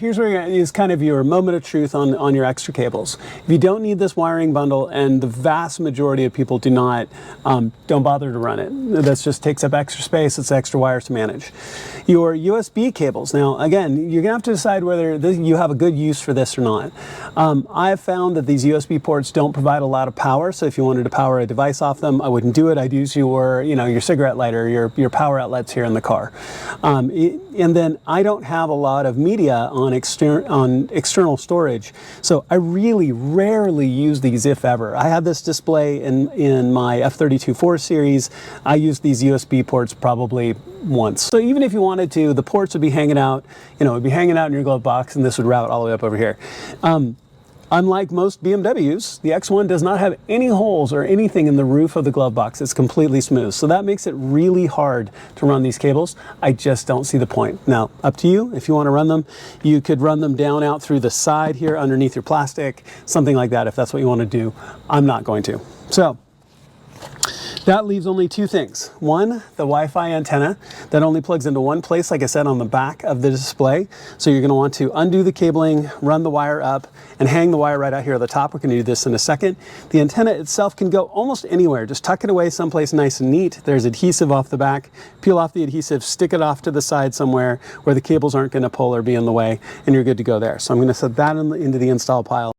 here's where is kind of your moment of truth on your extra cables. If you don't need this wiring bundle, and the vast majority of people do not, don't bother to run it. That just takes up extra space, it's extra wires to manage. Your USB cables, now again, you're gonna have to decide whether you have a good use for this or not. I've found that these USB ports don't provide a lot of power, so if you wanted to power a device off them, I wouldn't do it. I'd use your cigarette lighter, your power outlets here in the car. And then I don't have a lot of media on external storage, so I really rarely use these, if ever. I have this display in my F32 4 series. I use these USB ports probably once. So even if you wanted to, the ports would be hanging out, it would be hanging out in your glove box, and this would route all the way up over here. Unlike most BMWs, the X1 does not have any holes or anything in the roof of the glove box. It's completely smooth. So that makes it really hard to run these cables. I just don't see the point. Now, up to you. If you want to run them, you could run them down out through the side here underneath your plastic, something like that if that's what you want to do. I'm not going to. So that leaves only two things. One, the Wi-Fi antenna that only plugs into one place, like I said, on the back of the display. So you're going to want to undo the cabling, run the wire up, and hang the wire right out here at the top. We're going to do this in a second. The antenna itself can go almost anywhere. Just tuck it away someplace nice and neat. There's adhesive off the back. Peel off the adhesive, stick it off to the side somewhere where the cables aren't going to pull or be in the way, and you're good to go there. So I'm going to set that into the install pile.